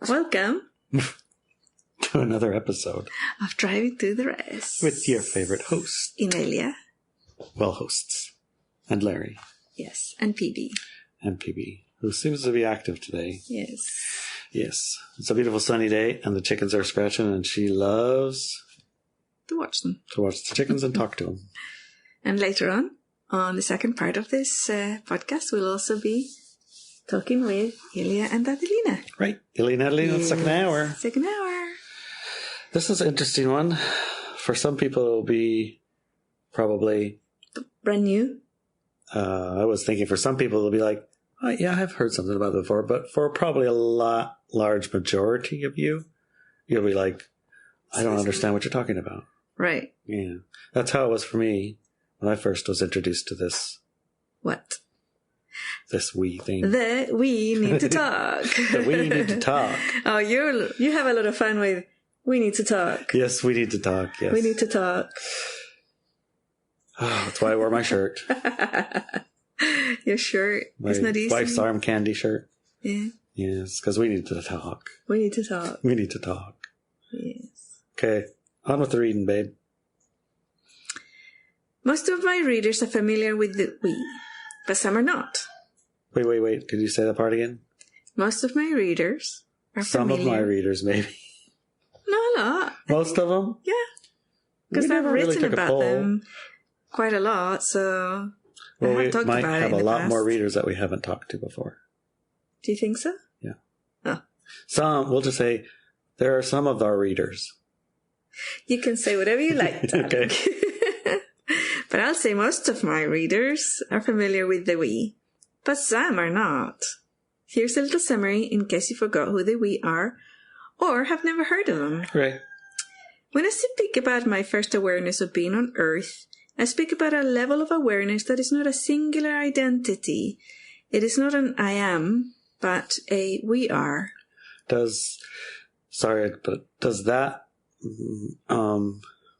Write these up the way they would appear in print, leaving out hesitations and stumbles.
Welcome to another episode of Driving Through the Rest with your favorite host, Inelia. Well, hosts. And Larry. Yes, and PB. And PB, who seems to be active today. Yes. Yes. It's a beautiful sunny day, and the chickens are scratching, and she loves to watch them. To watch the chickens and talk to them. And later on the second part of this podcast, we'll also be talking with Ilia and Adelina. Right. Ilia and Adelina, yes. Second hour. Second hour. This is an interesting one. For some people, it will be probably brand new. I was thinking for some people, it'll be like, oh, yeah, I've heard something about it before. But for probably a large majority of you, you'll be like, I don't understand what you're talking about. Right. Yeah. That's how it was for me when I first was introduced to this. What? This we thing. We need to talk. We need to talk. Oh, you have a lot of fun with we need to talk. Yes, we need to talk. Yes. We need to talk. Oh, that's why I wore my shirt. Your shirt. It's not easy. Wife's arm candy shirt. Yeah. Yes, because we need to talk. We need to talk. We need to talk. Yes. Okay, on with the reading, babe. Most of my readers are familiar with the we, but some are not. Wait. Could you say that part again? Most of my readers are familiar. Some of my readers, maybe. No, a lot. Most of them? Yeah. Because I've written about them quite a lot, so well, I have talked about it in the past. We might have a lot more readers that we haven't talked to before. Do you think so? Yeah. Oh. Some, we'll just say, there are some of our readers. You can say whatever you like. Okay. But I'll say most of my readers are familiar with the we, but some are not. Here's a little summary in case you forgot who the we are or have never heard of them. Right. When I speak about my first awareness of being on Earth, I speak about a level of awareness that is not a singular identity. It is not an I am, but a we are. Does that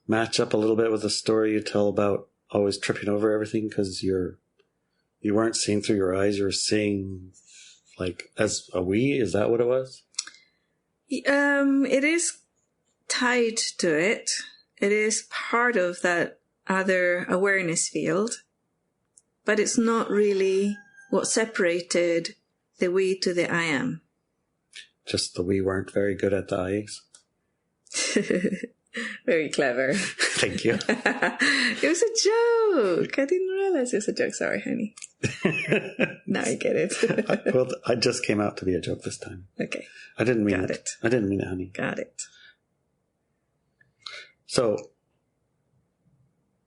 match up a little bit with the story you tell about always tripping over everything because you weren't seeing through your eyes, you were seeing like as a we? Is that what it was? It is tied to it. It is part of that other awareness field, but it's not really what separated the we to the I am. Just the we weren't very good at the eyes. Very clever. Thank you. It was a joke. I didn't realize it was a joke. Sorry, honey. Now I get it. Well, I just came out to be a joke this time. Okay. I didn't mean Got it. it. I didn't mean it, honey. Got it. So,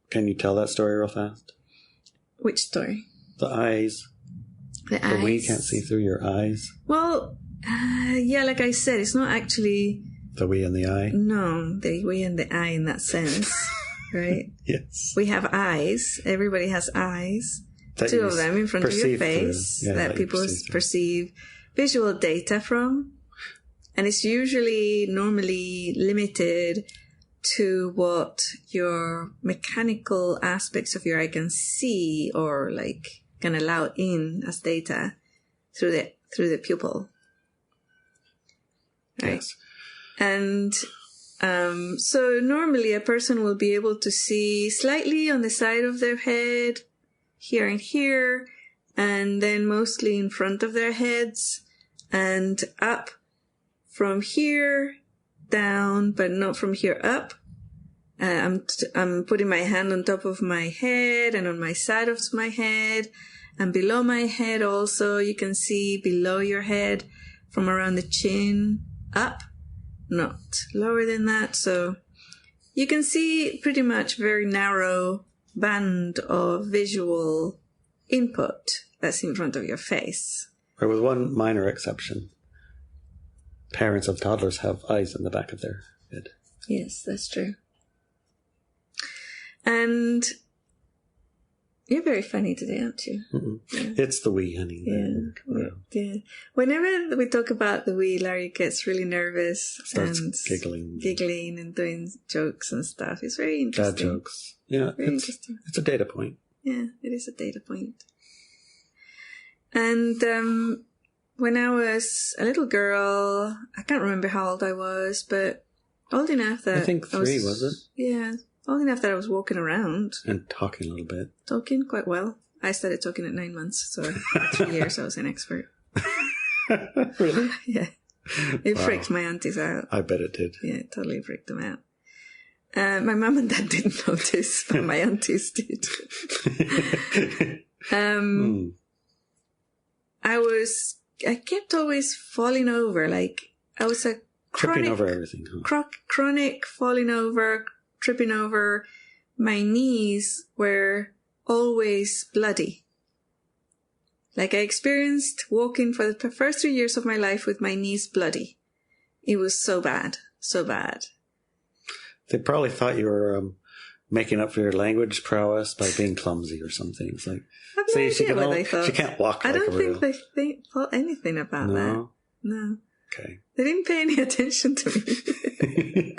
can you tell that story real fast? Which story? The eyes. The eyes. We can't see through your eyes. Well, yeah, like I said, it's not actually the we and the eye. No, the we and the I in that sense, right? Yes. We have eyes. Everybody has eyes. Two of them in front of your face that people perceive visual data from. And it's normally limited to what your mechanical aspects of your eye can see or like can allow in as data through the pupil. Right? Yes. And so normally a person will be able to see slightly on the side of their head, here and here, and then mostly in front of their heads, and up from here down, but not from here up. I'm putting my hand on top of my head and on my side of my head, and below my head also. You can see below your head from around the chin up, not lower than that. So you can see pretty much very narrow band of visual input that's in front of your face. Or with one minor exception. Parents of toddlers have eyes in the back of their head. Yes, that's true. And you're very funny today, aren't you? Yeah. It's the we, honey. Yeah. Whenever we talk about the we, Larry gets really nervous. Starts and giggling and doing jokes and stuff. It's very interesting. Bad jokes. Yeah, very interesting. It's a data point. Yeah, it is a data point. And when I was a little girl, I can't remember how old I was, but old enough that I think 3, was it? Yeah, old enough that I was walking around. And talking a little bit. Talking quite well. I started talking at 9 months, so 3 years I was an expert. Really? Yeah. It freaked my aunties out. I bet it did. Yeah, it totally freaked them out. My mum and dad didn't notice, but my aunties did. I kept always falling over. Like, I was a tripping over everything. Huh? Chronic falling over, tripping over. My knees were always bloody. Like, I experienced walking for the first 3 years of my life with my knees bloody. It was so bad. So bad. They probably thought you were making up for your language prowess by being clumsy or something. It's like, I have no idea what they thought. She can't walk I like don't a think real... they thought anything about that. No. Okay. They didn't pay any attention to me.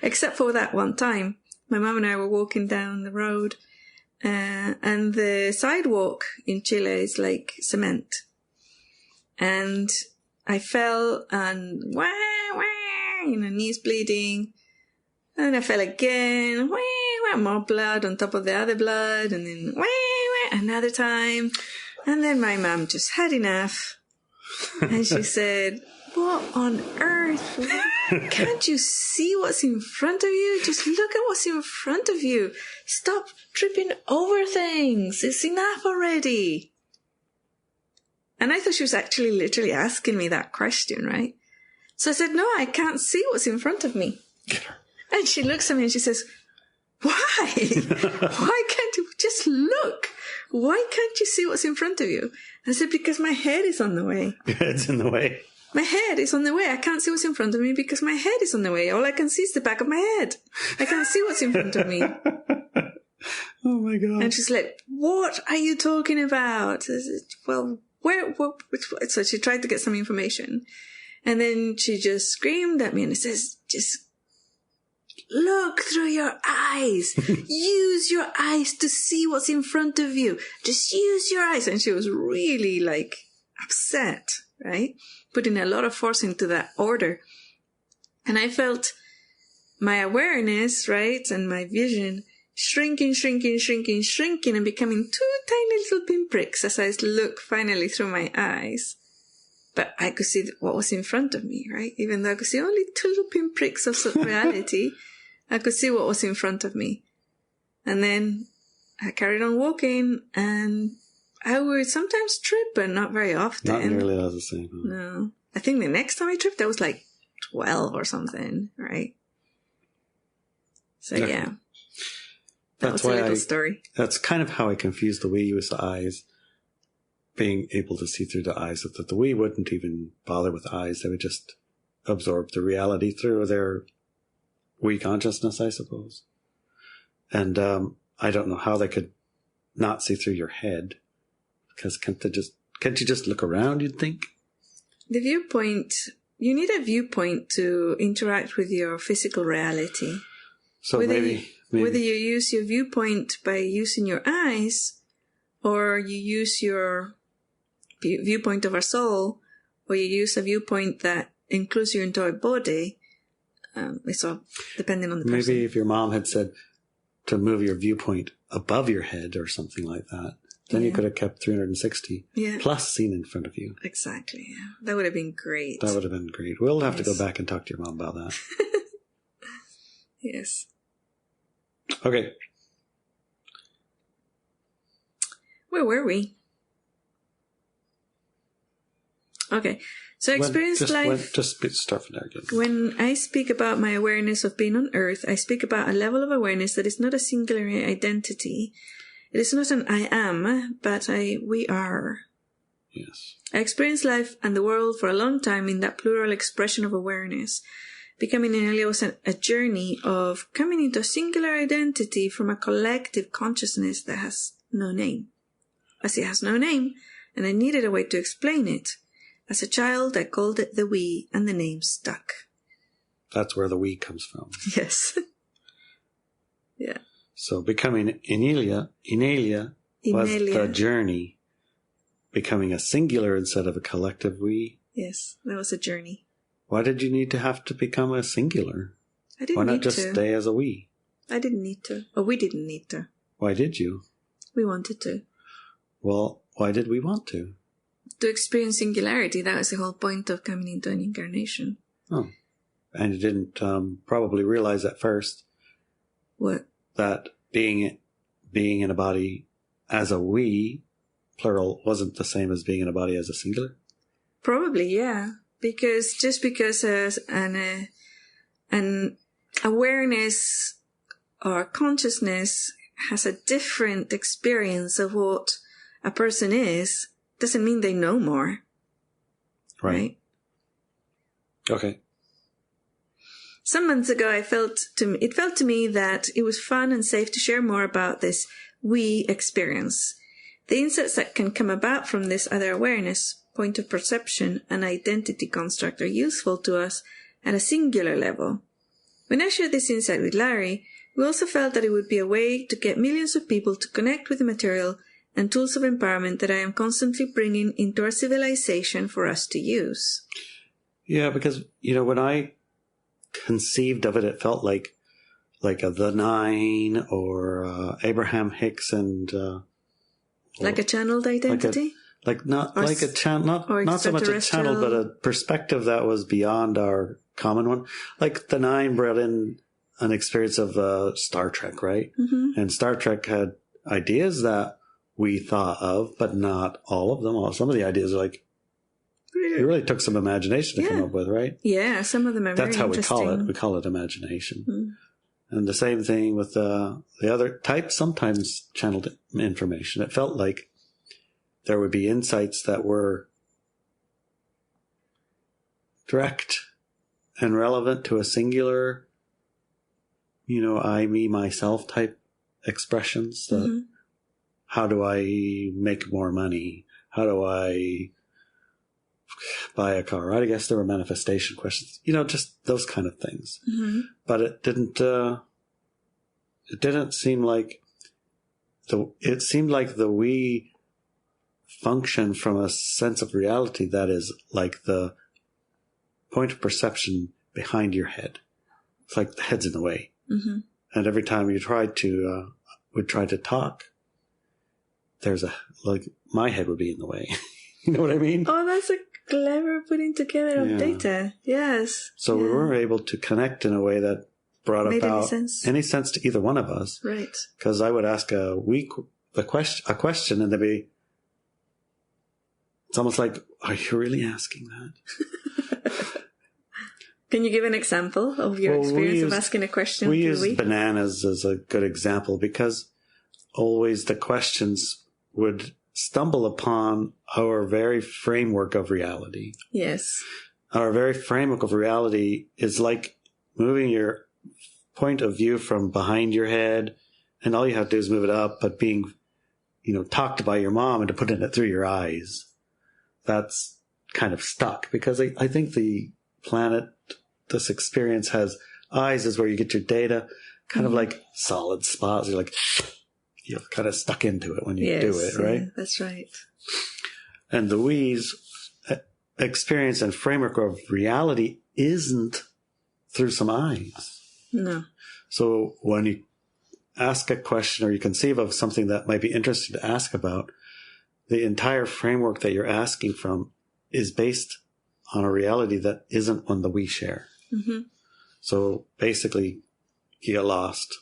Except for that one time. My mum and I were walking down the road, and the sidewalk in Chile is like cement. And I fell and knees bleeding. And I fell again, more blood on top of the other blood, and then another time. And then my mum just had enough. And she said, what on earth? Can't you see what's in front of you? Just look at what's in front of you. Stop tripping over things. It's enough already. And I thought she was actually literally asking me that question, right? So I said, no, I can't see what's in front of me. And she looks at me and she says, why? Why can't you just look? Why can't you see what's in front of you? I said, because my head is on the way. Your head's in the way. My head is on the way. I can't see what's in front of me because my head is on the way. All I can see is the back of my head. I can't see what's in front of me. Oh my God. And she's like, what are you talking about? I said, well, so she tried to get some information. And then she just screamed at me and says, just look through your eyes. Use your eyes to see what's in front of you. Just use your eyes. And she was really like upset, right? Putting a lot of force into that order. And I felt my awareness, right, and my vision shrinking and becoming 2 tiny little pinpricks as I look finally through my eyes. But I could see what was in front of me, right? Even though I could see only 2 little pinpricks of reality, I could see what was in front of me. And then I carried on walking, and I would sometimes trip, but not very often. Not nearly as the same. Huh? No. I think the next time I tripped, I was like 12 or something, right? So, yeah. That was a little story. That's kind of how I confused the Wii with the eyes. Being able to see through the eyes. That the Wii wouldn't even bother with eyes. They would just absorb the reality through their Wii consciousness, I suppose. And I don't know how they could not see through your head. Because can't you just look around, you'd think? The viewpoint, you need a viewpoint to interact with your physical reality. So maybe whether you use your viewpoint by using your eyes, or you use your viewpoint of our soul, or you use a viewpoint that includes your entire body, it's all depending on the person. Maybe if your mom had said to move your viewpoint above your head or something like that, then you could have kept 360 plus seen in front of you. Exactly. Yeah. That would have been great. That would have been great. We'll have to go back and talk to your mom about that. Yes. Okay. Where were we? Okay. So Just start from there again. When I speak about my awareness of being on Earth, I speak about a level of awareness that is not a singular identity. It is not an I am, but we are. Yes. I experienced life and the world for a long time in that plural expression of awareness. Becoming Inelia was a journey of coming into a singular identity from a collective consciousness that has no name. As it has no name, and I needed a way to explain it. As a child, I called it the we, and the name stuck. That's where the we comes from. Yes. Yeah. So becoming Inelia was the journey. becoming a singular instead of a collective we. Yes, that was a journey. Why did you need to have to become a singular? I didn't Why not need just to. stay as a we? I didn't need to. Or we didn't need to. Why did you? We wanted to. Well, why did we want to? To experience singularity. That was the whole point of coming into an incarnation. Oh. And you didn't probably realize at first What? that being in a body as a we, plural, wasn't the same as being in a body as a singular? Probably, yeah. Because an awareness or consciousness has a different experience of what a person is, doesn't mean they know more. Right? Okay. Some months ago, it felt to me that it was fun and safe to share more about this we experience. The insights that can come about from this other awareness, point of perception, and identity construct are useful to us at a singular level. When I shared this insight with Larry, we also felt that it would be a way to get millions of people to connect with the material and tools of empowerment that I am constantly bringing into our civilization for us to use. Yeah, because, when I conceived of it, it felt like the Nine or Abraham Hicks and like a channeled identity, not so much a channel, but a perspective that was beyond our common one. Like the Nine brought in an experience of Star Trek, right? Mm-hmm. And Star Trek had ideas that we thought of, but not all of them. Some of the ideas are like, it really took some imagination to come up with, right? Yeah, some of them are That's very interesting. That's how we call it. We call it imagination. Mm. And the same thing with the other type, sometimes channeled information. It felt like there would be insights that were direct and relevant to a singular, I, me, myself type expressions. That how do I make more money? How do I buy a car? I guess there were manifestation questions, just those kind of things. Mm-hmm. But it didn't seem like it seemed like the we function from a sense of reality that is like the point of perception behind your head. It's like the head's in the way. Mm-hmm. And every time you would try to talk, my head would be in the way. You know what I mean? Oh, that's a clever putting together of data. Yes. So we weren't able to connect in a way that brought about any sense to either one of us. Right. Because I would ask a question and there'd be, it's almost like, are you really asking that? Can you give an example of your experience of asking a question? We use bananas as a good example because always the questions would stumble upon our very framework of reality. Yes. Our very framework of reality is like moving your point of view from behind your head, and all you have to do is move it up, but being, talked by your mom and to put it through your eyes. That's kind of stuck because I think the planet, this experience has eyes is where you get your data, kind of like solid spots. You're kind of stuck into it when you do it, right? Yeah, that's right. And the we's experience and framework of reality isn't through some eyes. No. So when you ask a question or you conceive of something that might be interesting to ask about, the entire framework that you're asking from is based on a reality that isn't one that we share. Mm-hmm. So basically, you get lost.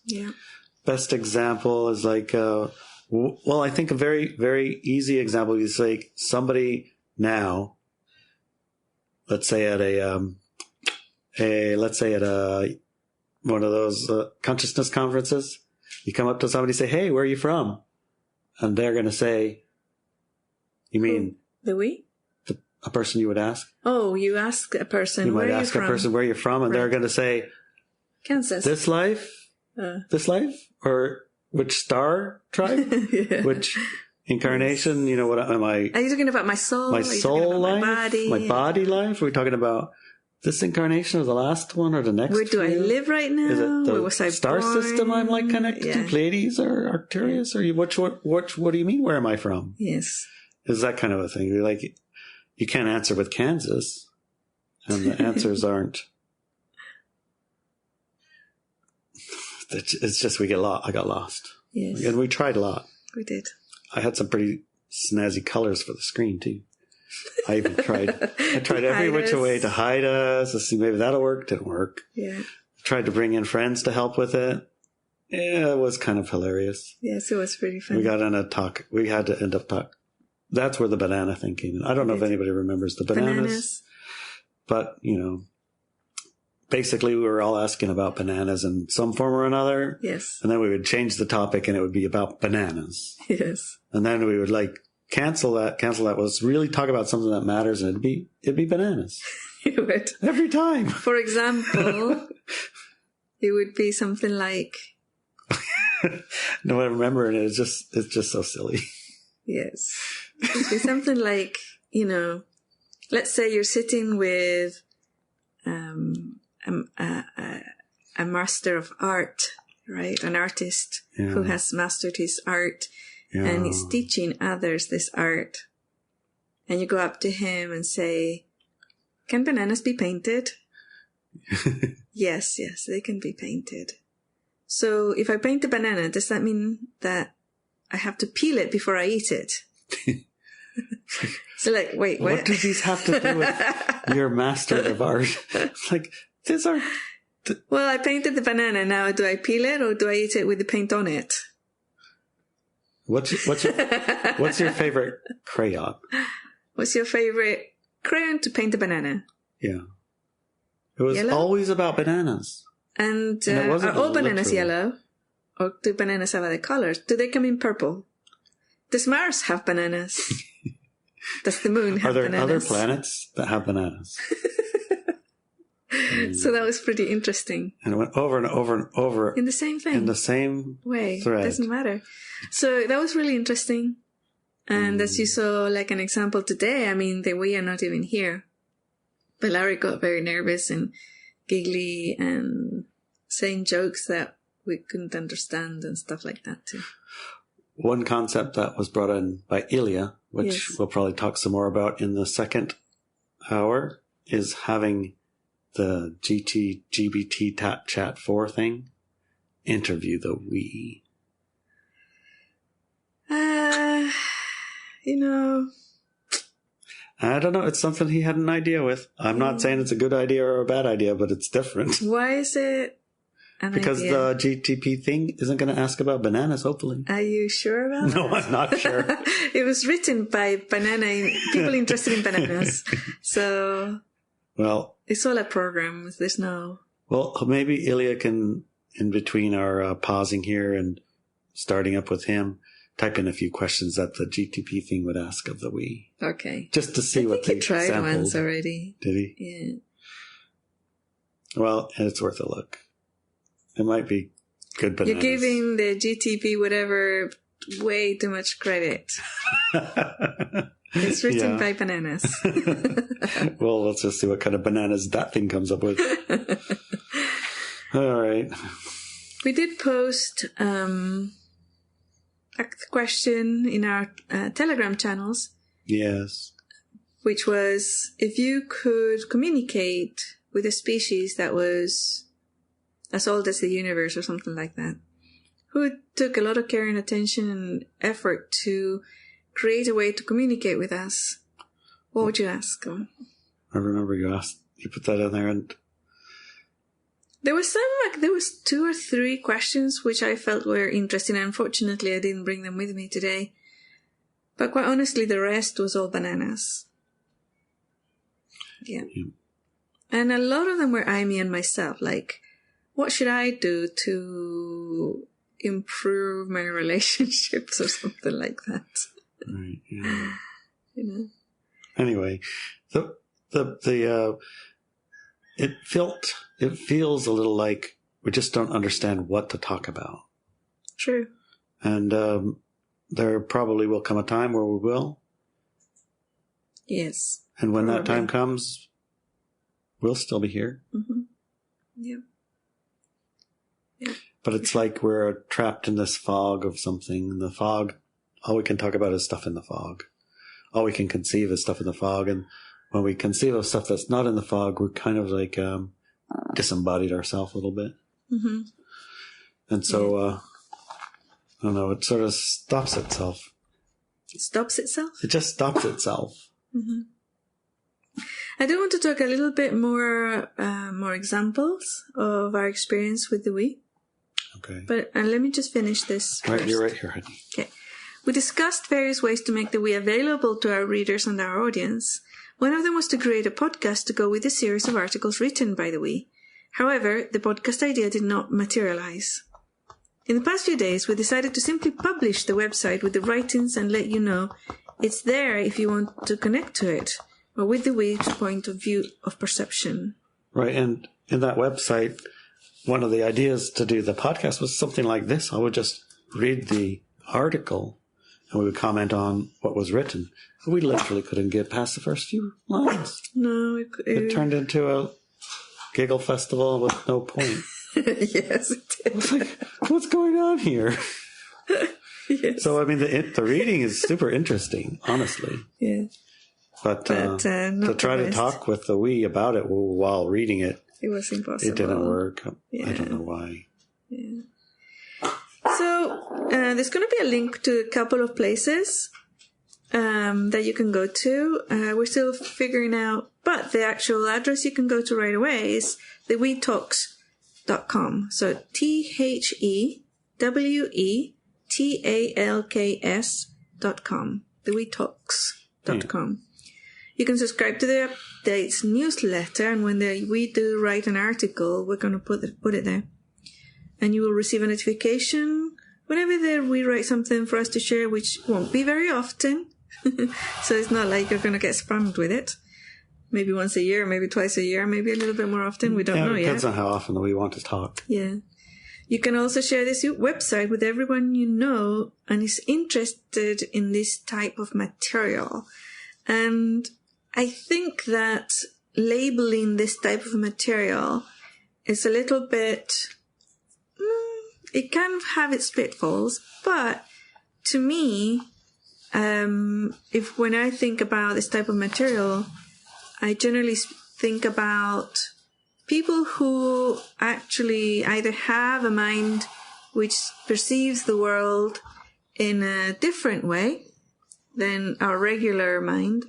Yeah. Best example is I think a very, very easy example is like somebody now, let's say at one of those consciousness conferences, you come up to somebody and say, "Hey, where are you from?" And they're going to say, "You mean the we?" A person you would ask? Oh, you ask a person. You might ask a person where you're from, and they're going to say, "Kansas." This life? This life? Or which star tribe? Yeah. Which incarnation? What am I? Are you talking about my soul? My soul life? My body? My body life? Are we talking about this incarnation or the last one or the next? Where do I live right now? Is it the Where was I star born? system I'm like connected to? Pleiades or Arcturus? Or what do you mean, where am I from? Yes. Is that kind of a thing? You're like, you can't answer with Kansas. And the answers aren't. It's just I got lost. Yes. And we tried a lot. We did. I had some pretty snazzy colors for the screen too. I even tried every which way to hide us. Let's see, maybe that'll work. Didn't work. Yeah. Tried to bring in friends to help with it. Yeah, it was kind of hilarious. Yes, it was pretty fun. We got in a talk. We had to end up talk. That's where the banana thing came in. I don't know if anybody remembers the bananas. But, basically we were all asking about bananas in some form or another. Yes. And then we would change the topic and it would be about bananas. Yes. And then we would cancel that. Let's really talk about something that matters, and it'd be bananas. It would. Every time. For example, it would be something like. No, I remember, and it's just so silly. Yes. It would be something like, let's say you're sitting with a master of art, right? An artist who has mastered his art and is teaching others this art. And you go up to him and say, "Can bananas be painted?" Yes, they can be painted. So if I paint a banana, does that mean that I have to peel it before I eat it? So wait, what do these have to do with your master of art? These are... Well, I painted the banana. Now, do I peel it or do I eat it with the paint on it? What's your favorite crayon? What's your favorite crayon to paint a banana? Yeah. It was yellow? Always about bananas. And are all bananas yellow? Or do bananas have other colors? Do they come in purple? Does Mars have bananas? Does the moon have bananas? Are there other planets that have bananas? So that was pretty interesting. And it went over and over and over. In the same thing. In the same way. thread. It doesn't matter. So that was really interesting. And as you saw, like an example today, I mean, we are not even here. But Larry got very nervous and giggly and saying jokes that we couldn't understand and stuff like that too. One concept that was brought in by Inelia, which we'll probably talk some more about in the second hour, is having the GPT Chat 4 thing interview the we. I don't know. It's something he had an idea with. I'm not saying it's a good idea or a bad idea, but it's different. Why is it an because idea? The GTP thing isn't going to ask about bananas, hopefully. Are you sure about that? No, I'm not sure. It was written by people interested in bananas. So, well, it's all a program. There's no... Well, maybe Inelia can, in between our pausing here and starting up with him, type in a few questions that the GTP thing would ask of the we. Okay. Just to see what they he tried sampled. once already. Did he? Yeah. Well, it's worth a look. It might be good bananas. You're giving the GTP whatever way too much credit. It's written by bananas. Well, let's just see what kind of bananas that thing comes up with. All right. We did post a question in our Telegram channels. Yes. Which was, if you could communicate with a species that was as old as the universe or something like that, who took a lot of care and attention and effort to create a way to communicate with us, what would you ask them? I remember you put that in there, and there was there was 2 or 3 questions which I felt were interesting. Unfortunately, I didn't bring them with me today. But quite honestly, the rest was all bananas. Yeah. And a lot of them were me and myself. Like, what should I do to improve my relationships or something like that? Right. Yeah. Anyway, it feels a little like we just don't understand what to talk about. True. And there probably will come a time where we will. Yes. And when that time comes, we'll still be here. Mm-hmm. Yeah. Yeah. But it's like we're trapped in this fog of something. The fog, all we can talk about is stuff in the fog. All we can conceive is stuff in the fog. And when we conceive of stuff that's not in the fog, we're kind of like disembodied ourselves a little bit. Mm-hmm. And so, I don't know, it sort of stops itself. It stops itself? It just stops itself. Mm-hmm. I do want to talk a little bit more examples of our experience with the we. Okay. But let me just finish this Right, first. you're right here, honey. Okay. We discussed various ways to make the we available to our readers and our audience. One of them was to create a podcast to go with a series of articles written by the we. However, the podcast idea did not materialize. In the past few days, we decided to simply publish the website with the writings and let you know it's there if you want to connect to it, or with the we's point of view of perception. Right, and in that website, one of the ideas to do the podcast was something like this. I would just read the article and we would comment on what was written. We literally couldn't get past the first few lines. No, It turned into a giggle festival with no point. Yes, it did. I was like, what's going on here? Yes. So, I mean, the reading is super interesting, honestly. Yeah. But not to try the to best. talk with the we about it while reading it, It was impossible. it didn't work. Yeah. I don't know why. Yeah. So there's going to be a link to a couple of places that you can go to. We're still figuring out, but the actual address you can go to right away is thewetalks.com. So THEWETALKS.com. Thewetalks.com. You can subscribe to the updates newsletter, and when we do write an article, we're going to put it there. And you will receive a notification whenever we write something for us to share, which won't be very often. So it's not like you're going to get spammed with it. Maybe once a year, maybe twice a year, maybe a little bit more often. We don't know It yet. depends on how often we want to talk. Yeah. You can also share this website with everyone you know and is interested in this type of material. And I think that labeling this type of material is a little bit... it can have its pitfalls, but to me, when I think about this type of material, I generally think about people who actually either have a mind which perceives the world in a different way than our regular mind,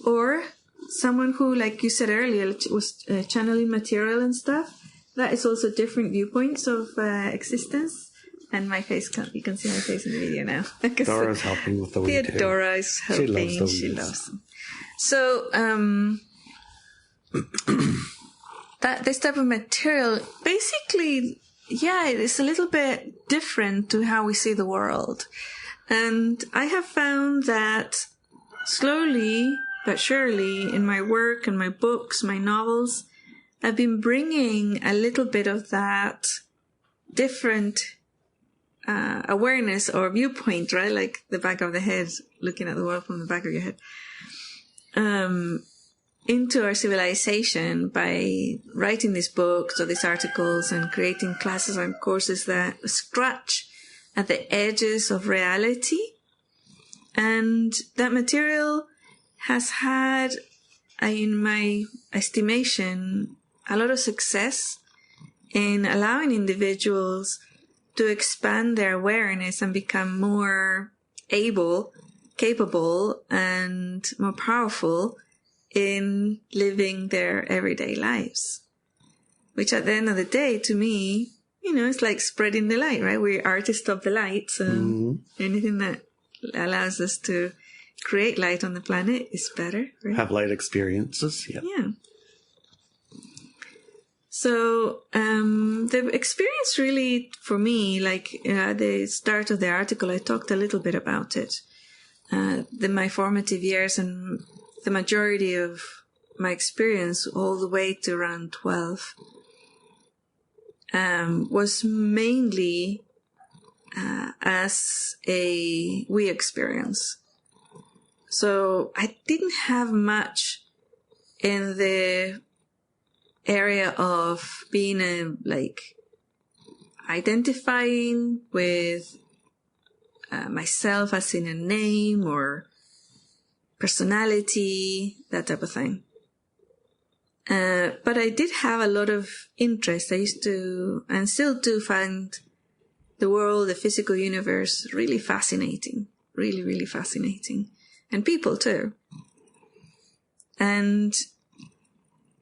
or someone who, like you said earlier, was channeling material and stuff. That is also different viewpoints of existence. And my face, you can see my face in the video now. Dora's helping with the we too. Dora is helping. She loves them. So, this type of material, basically, yeah, it's a little bit different to how we see the world. And I have found that slowly but surely in my work and my books, my novels, I've been bringing a little bit of that different awareness or viewpoint, right? Like the back of the head, looking at the world from the back of your head, into our civilization by writing these books or these articles and creating classes and courses that scratch at the edges of reality. And that material has had, in my estimation, a lot of success in allowing individuals to expand their awareness and become more capable, and more powerful in living their everyday lives. Which at the end of the day, to me, it's like spreading the light, right? We're artists of the light, so anything that allows us to create light on the planet is better, right? Have light experiences, Yeah. So the experience really, for me, like at the start of the article, I talked a little bit about it. My formative years and the majority of my experience all the way to around 12 was mainly as a we experience. So I didn't have much in the area of being identifying with myself as in a name or personality, that type of thing. But I did have a lot of interest. I used to, and still do, find the world, the physical universe, really fascinating. Really, really fascinating. And people too. And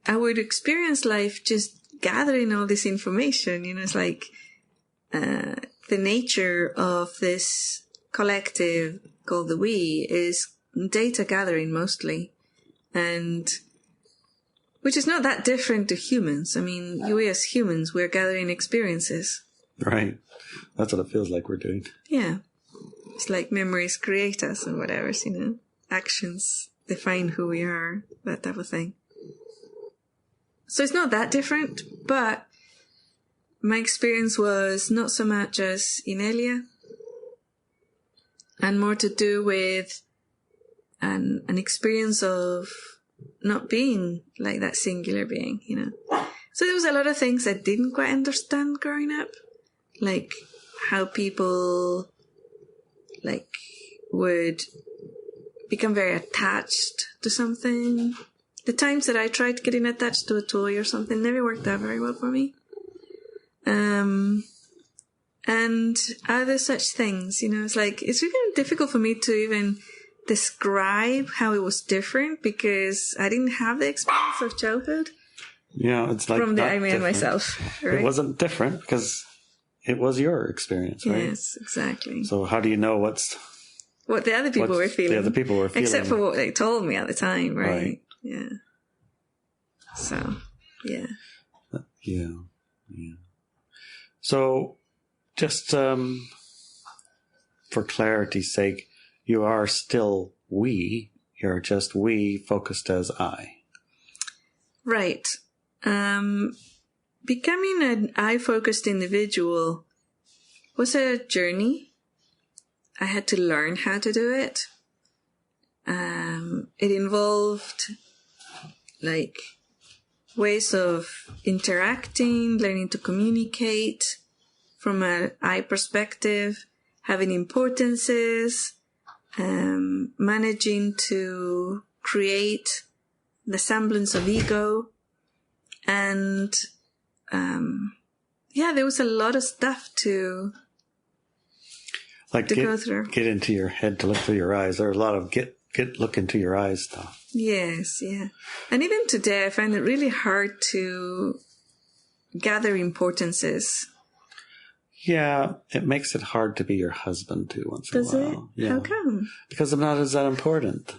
I would experience life just gathering all this information. It's like the nature of this collective called the we is data gathering mostly. And which is not that different to humans. I mean, we as humans, we're gathering experiences. Right. That's what it feels like we're doing. Yeah. It's like memories create us and whatever, actions define who we are, that type of thing. So it's not that different, but my experience was not so much as Inelia and more to do with an experience of not being like that singular being, So there was a lot of things I didn't quite understand growing up, like how people would become very attached to something. The times that I tried getting attached to a toy or something never worked out very well for me. And other such things, it's really difficult for me to even describe how it was different because I didn't have the experience of childhood. Yeah, it's like from the I made different. Myself. Right? It wasn't different because it was your experience, right? Yes, exactly. So how do you know what the other people were feeling? The other people were feeling, except for what they told me at the time, right? Right. Yeah. So, yeah. Yeah. So, just for clarity's sake, you are still we. You're just we focused as I. Right. Becoming an I-focused individual was a journey. I had to learn how to do it. It involved ways of interacting, learning to communicate from an I perspective, having importances, managing to create the semblance of ego. And there was a lot of stuff to go through. Get into your head to look through your eyes. There's a lot of look into your eyes stuff. Yes, yeah. And even today, I find it really hard to gather importances. Yeah, it makes it hard to be your husband too once in a while. Does it? Yeah. How come? Because I'm not as that important.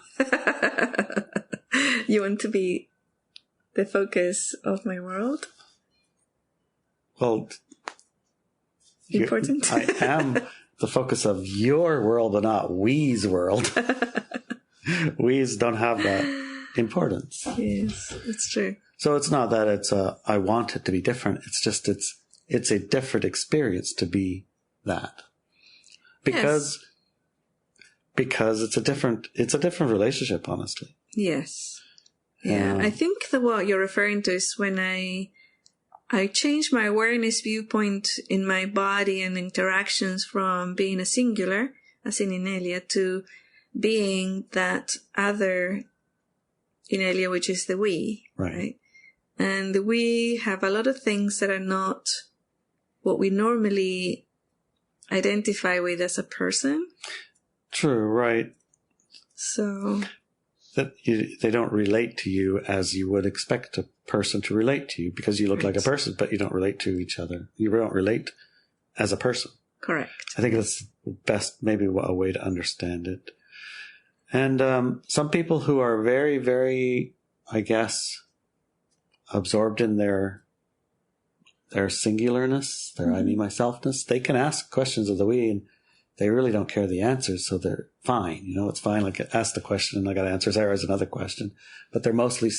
You want to be the focus of my world? Well, important? I am the focus of your world, but not we's world. We's don't have that importance. Yes, that's true. So it's not that it's I want it to be different. It's just it's a different experience to be that. Because it's a different relationship, honestly. Yes. Yeah. I think that what you're referring to is when I changed my awareness viewpoint in my body and interactions from being a singular, as in Inelia, to being that other Inelia, which is the we. Right? And the we have a lot of things that are not what we normally identify with as a person. True, right. So that they don't relate to you as you would expect a person to relate to you because you look like a person, but you don't relate to each other. You don't relate as a person. Correct. I think that's best, maybe a way to understand it. And some people who are very, very, I guess, absorbed in their singularness, their I, me, myselfness, they can ask questions of the we and they really don't care the answers, so they're fine. It's fine. Like, ask the question and I got answers. There is another question. But they're mostly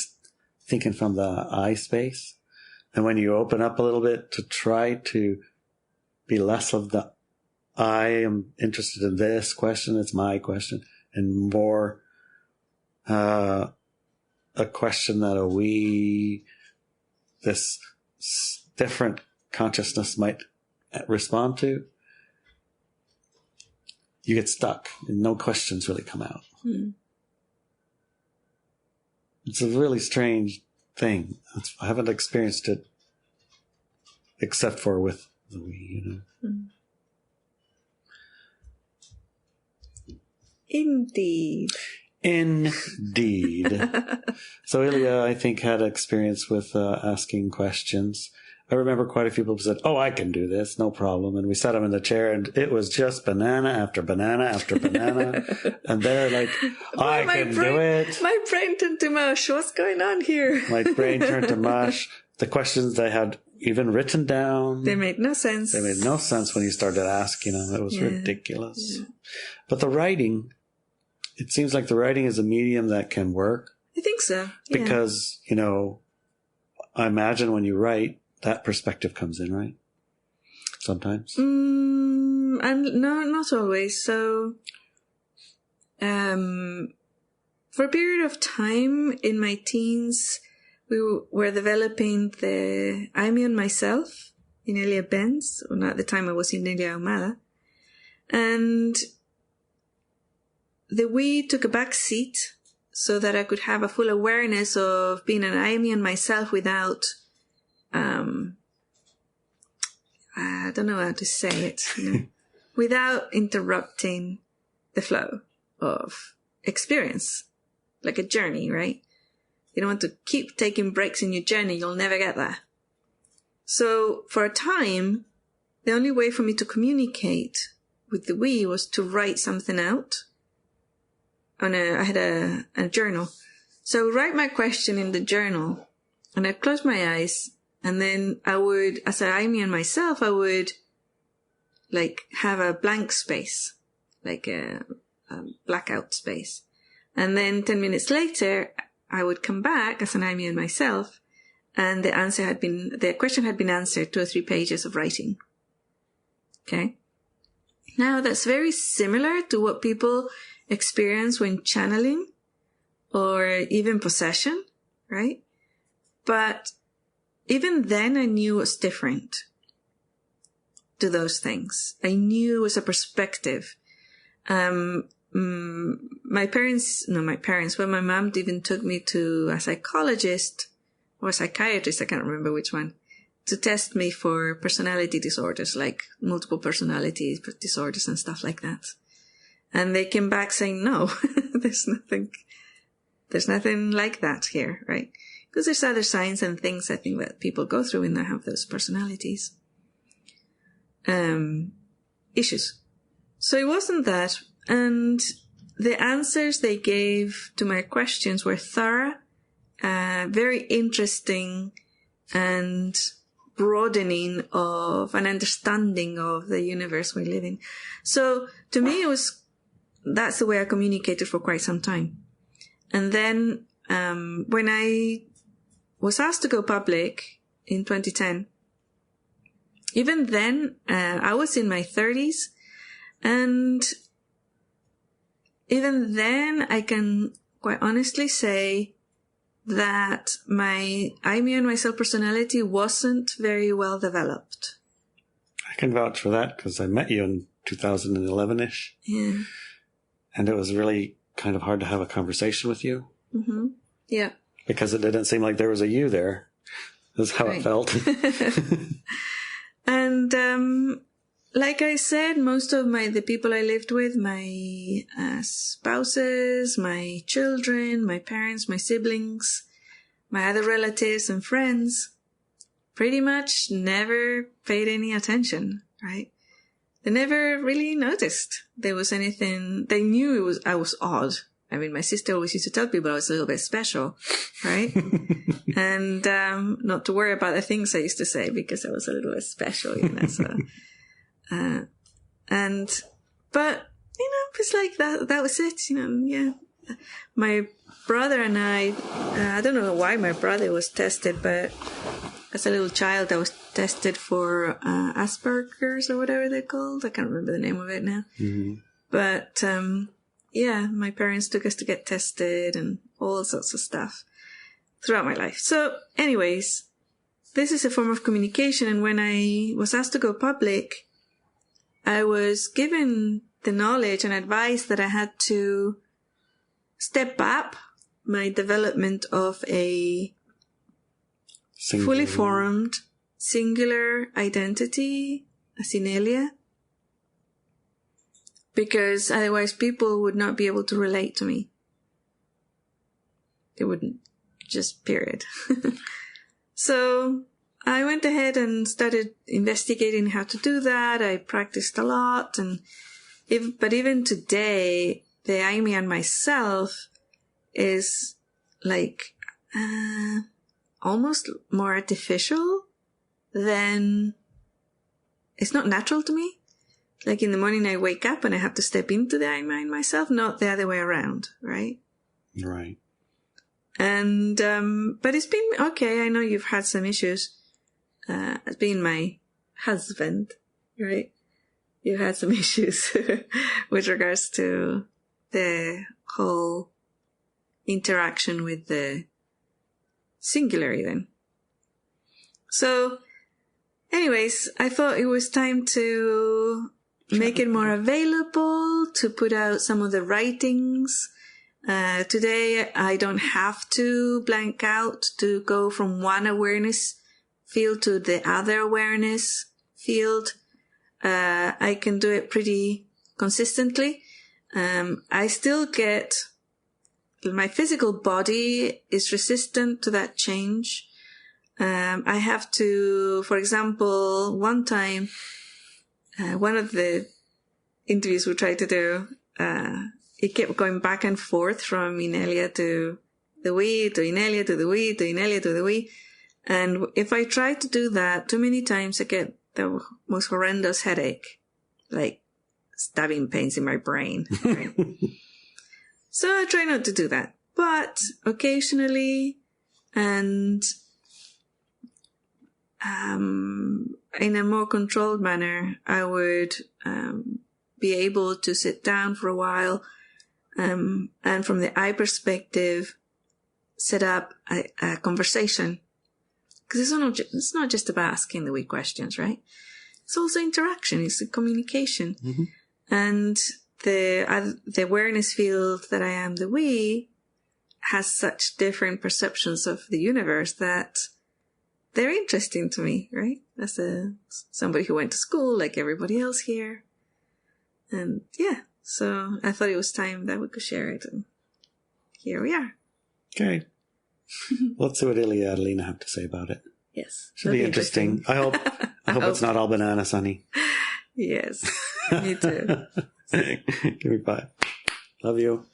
thinking from the I space. And when you open up a little bit to try to be less of the I am interested in this question, it's my question, and more a question that a we this different consciousness might respond to, you get stuck and no questions really come out. It's a really strange thing. I haven't experienced it except for with the we, Indeed. So Inelia, I think, had experience with asking questions. I remember quite a few people said, "Oh, I can do this, no problem." And we sat them in the chair, and it was just banana after banana after banana. And they're like, "I can do it." My brain turned to mush. What's going on here? My brain turned to mush. The questions they had even written down, they made no sense. They made no sense when you started asking them. It was ridiculous. Yeah. But the writing, it seems like the writing is a medium that can work. I think so. Yeah. Because, I imagine when you write, that perspective comes in, right? Sometimes. And no, not always. So, for a period of time in my teens, we were developing the I, Me, and Myself, Inelia Benz, and at the time I was Inelia Ahumada. And the we took a back seat so that I could have a full awareness of being an I, Me, and Myself without, I don't know how to say it, without interrupting the flow of experience, like a journey, right? You don't want to keep taking breaks in your journey. You'll never get there. So for a time, the only way for me to communicate with the we was to write something out. I had a journal. So I would write my question in the journal and I'd close my eyes, and then I would, as I, Me, and Myself, I would have a blank space, like a blackout space. And then 10 minutes later, I would come back as an I, Me, and Myself, and the question had been answered, 2 or 3 pages of writing. Okay. Now that's very similar to what people experience when channeling or even possession, right? But even then I knew it was different to those things. I knew it was a perspective. My parents, when my mom even took me to a psychologist or a psychiatrist, I can't remember which one, to test me for personality disorders, like multiple personality disorders and stuff like that. And they came back saying, no, there's nothing like that here, right? Because there's other signs and things I think that people go through when they have those personalities issues. So it wasn't that. And the answers they gave to my questions were thorough, very interesting, and broadening of an understanding of the universe we live in. So to me, that's the way I communicated for quite some time. And then when I was asked to go public in 2010, even then, I was in my 30s, and even then I can quite honestly say that my I, Me, and Myself personality wasn't very well developed. I can vouch for that because I met you in 2011-ish. Yeah. And it was really kind of hard to have a conversation with you. Mm-hmm. Yeah. Because it didn't seem like there was a you there. That's how it felt. And like I said, most of the people I lived with, my spouses, my children, my parents, my siblings, my other relatives and friends, pretty much never paid any attention, right? They never really noticed there was anything. They knew I was odd. I mean, my sister always used to tell people I was a little bit special, right? And not to worry about the things I used to say because I was a little bit special, So, but it's like that was it, Yeah, my brother and I don't know why my brother was tested, but as a little child, I was tested for Asperger's or whatever they're called. I can't remember the name of it now. Mm-hmm. But my parents took us to get tested and all sorts of stuff throughout my life. So anyways, this is a form of communication. And when I was asked to go public, I was given the knowledge and advice that I had to step up my development of a fully formed singular identity as Inelia, because otherwise people would not be able to relate to me. They wouldn't, just period. So I went ahead and started investigating how to do that. I practiced a lot, but even today, the Amy and myself is like almost more artificial than, it's not natural to me. Like in the morning I wake up and I have to step into the I and myself, not the other way around, right? Right. And, but it's been okay. I know you've had some issues, as being my husband, right? You've had some issues with regards to the whole interaction with the singular even. So anyways, I thought it was time to make it more available, to put out some of the writings. Today, I don't have to blank out to go from one awareness field to the other awareness field. I can do it pretty consistently. I still get, my physical body is resistant to that change. I have to, for example, one time, one of the interviews we tried to do, it kept going back and forth from Inelia to the we, to Inelia to the we, to Inelia to the we. And if I try to do that too many times, I get the most horrendous headache, like stabbing pains in my brain. Right? So I try not to do that. But occasionally, and in a more controlled manner, I would be able to sit down for a while, and from the I perspective, set up a conversation. Because it's not just about asking the we questions, right? It's also interaction. It's a communication. Mm-hmm. And the awareness field that I am the we has such different perceptions of the universe that they're interesting to me, right? As somebody who went to school like everybody else here. And yeah, so I thought it was time that we could share it. And here we are. Okay. Let's see what Ilia and Alina have to say about it. Yes. Should be interesting. I hope it's not all banana sunny. Yes. Me too. Give me 5. Love you.